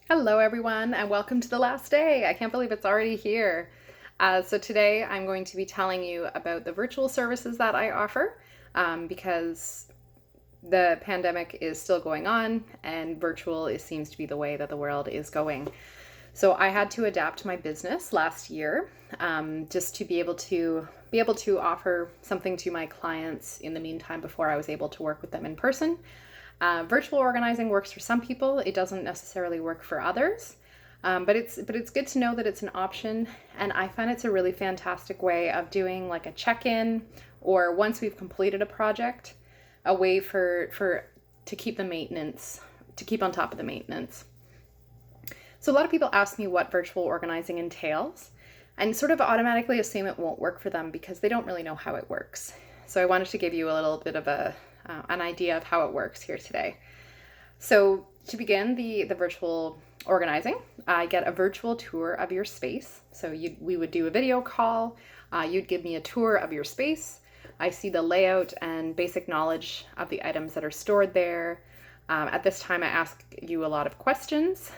Hello, everyone, and welcome to the last day. I can't believe it's already here. So, today I'm going to be telling you about the virtual services that I offer because the pandemic is still going on and seems to be the way that the world is going. So, I had to adapt my business last year just to be able to offer something to my clients in the meantime before I was able to work with them in person. Virtual organizing works for some people. It doesn't necessarily work for others. But it's good to know that it's an option, and I find it's a really fantastic way of doing like a check-in, or once we've completed a project, a way for to keep the maintenance, to keep on top of the maintenance. So a lot of people ask me what virtual organizing entails, and sort of automatically assume it won't work for them because they don't really know how it works. So I wanted to give you a little bit of an idea of how it works here today. So to begin the virtual organizing, I get a virtual tour of your space. So we would do a video call. You'd give me a tour of your space. I see the layout and basic knowledge of the items that are stored there. At this time, I ask you a lot of questions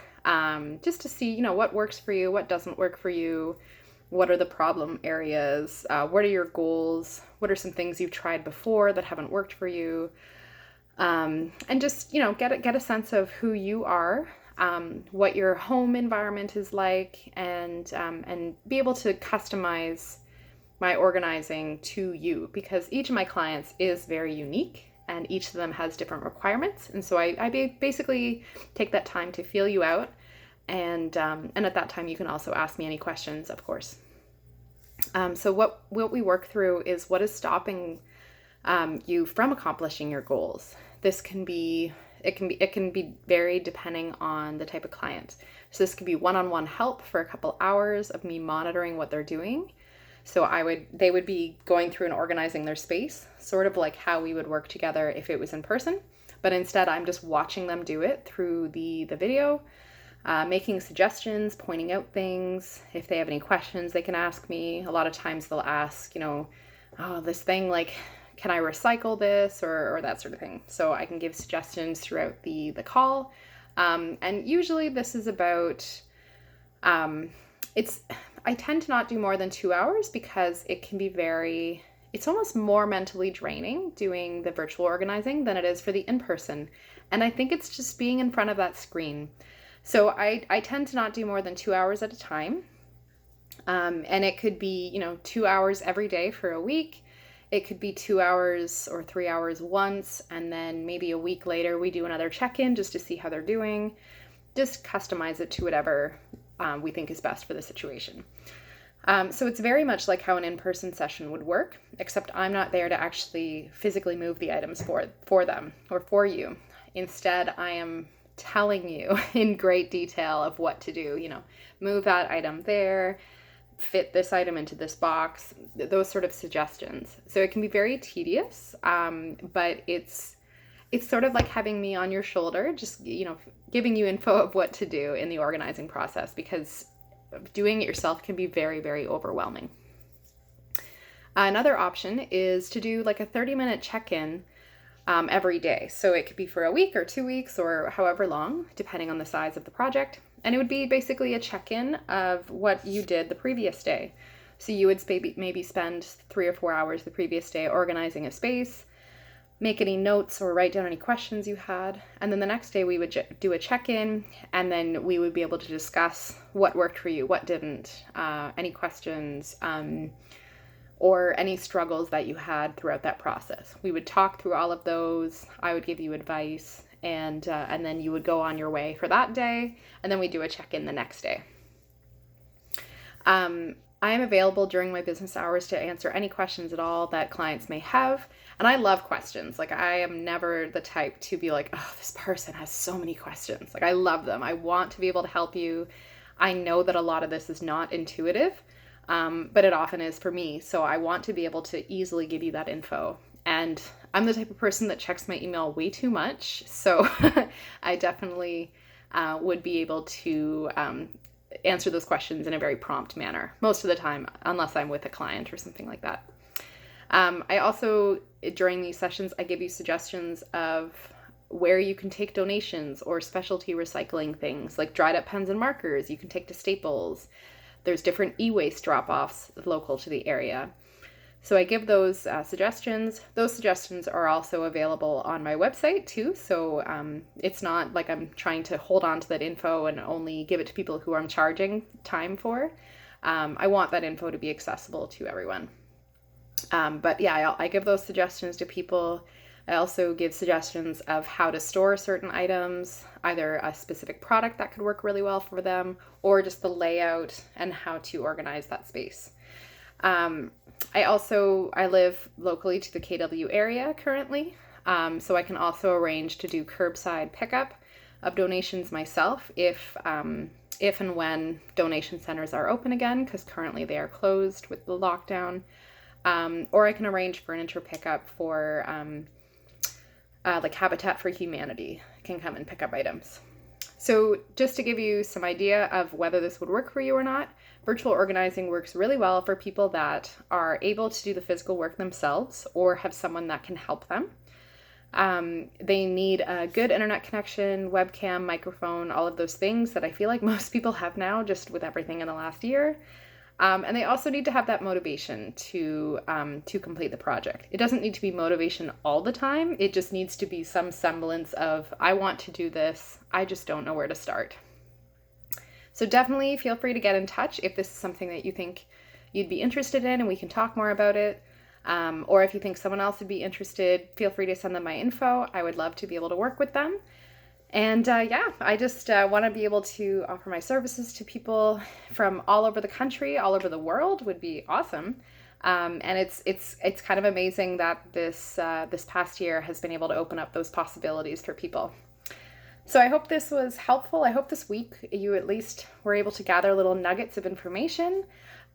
just to see, what works for you, what doesn't work for you, what are the problem areas, what are your goals, what are some things you've tried before that haven't worked for you. And just get a sense of who you are, what your home environment is like, and be able to customize my organizing to you, because each of my clients is very unique and each of them has different requirements. And so I basically take that time to feel you out, and at that time you can also ask me any questions, of course. So what we work through is what is stopping you from accomplishing your goals. It can be varied depending on the type of client. So this could be one-on-one help for a couple hours of me monitoring what they're doing. So they would be going through and organizing their space, sort of like how we would work together if it was in person. But instead, I'm just watching them do it through the video, making suggestions, pointing out things. If they have any questions, they can ask me. A lot of times they'll ask, oh, this thing, like, can I recycle this, or that sort of thing. So I can give suggestions throughout the call. And usually this is about, I tend to not do more than 2 hours because it can be it's almost more mentally draining doing the virtual organizing than it is for the in-person. And I think it's just being in front of that screen. So I tend to not do more than 2 hours at a time. And it could be, 2 hours every day for a week. It could be 2 hours or 3 hours once, and then maybe a week later we do another check-in just to see how they're doing. Just customize it to whatever we think is best for the situation. So it's very much like how an in-person session would work, except I'm not there to actually physically move the items for them or for you. Instead, I am telling you in great detail of what to do. Move that item there, fit this item into this box, those sort of suggestions. So it can be very tedious, but it's sort of like having me on your shoulder, just, giving you info of what to do in the organizing process, because doing it yourself can be very, very overwhelming. Another option is to do like a 30-minute check-in every day. So it could be for a week or 2 weeks or however long, depending on the size of the project. And it would be basically a check-in of what you did the previous day. So you would maybe spend 3 or 4 hours the previous day organizing a space, make any notes or write down any questions you had. And then the next day we would do a check-in, and then we would be able to discuss what worked for you, what didn't, any questions, or any struggles that you had throughout that process. We would talk through all of those. I would give you advice, and then you would go on your way for that day, and then we do a check-in the next day. I am available during my business hours to answer any questions at all that clients may have. And I love questions. Like, I am never the type to be like, oh, this person has so many questions. Like, I love them. I want to be able to help you. I know that a lot of this is not intuitive, but it often is for me. So I want to be able to easily give you that info. And I'm the type of person that checks my email way too much. So I definitely would be able to answer those questions in a very prompt manner most of the time, unless I'm with a client or something like that. I also, during these sessions, I give you suggestions of where you can take donations or specialty recycling things like dried up pens and markers you can take to Staples. There's different e-waste drop-offs local to the area. So I give those suggestions. Those suggestions are also available on my website too. So it's not like I'm trying to hold on to that info and only give it to people who I'm charging time for. I want that info to be accessible to everyone. But yeah, I give those suggestions to people. I also give suggestions of how to store certain items, either a specific product that could work really well for them, or just the layout and how to organize that space. I live locally to the KW area currently, so I can also arrange to do curbside pickup of donations myself if and when donation centers are open again, because currently they are closed with the lockdown. Or I can arrange furniture pickup for like Habitat for Humanity can come and pick up items. So just to give you some idea of whether this would work for you or not, virtual organizing works really well for people that are able to do the physical work themselves or have someone that can help them. They need a good internet connection, webcam, microphone, all of those things that I feel like most people have now just with everything in the last year. And they also need to have that motivation to complete the project. It doesn't need to be motivation all the time. It just needs to be some semblance of, I want to do this. I just don't know where to start. So definitely feel free to get in touch if this is something that you think you'd be interested in and we can talk more about it. Or if you think someone else would be interested, feel free to send them my info. I would love to be able to work with them. And I just want to be able to offer my services to people from all over the country, all over the world would be awesome. And it's kind of amazing that this past year has been able to open up those possibilities for people. So I hope this was helpful. I hope this week you at least were able to gather little nuggets of information.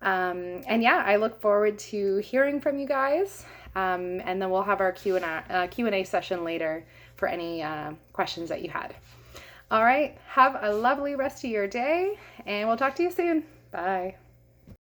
I look forward to hearing from you guys. And then we'll have our Q&A session later for any questions that you had. All right, have a lovely rest of your day, and we'll talk to you soon. Bye.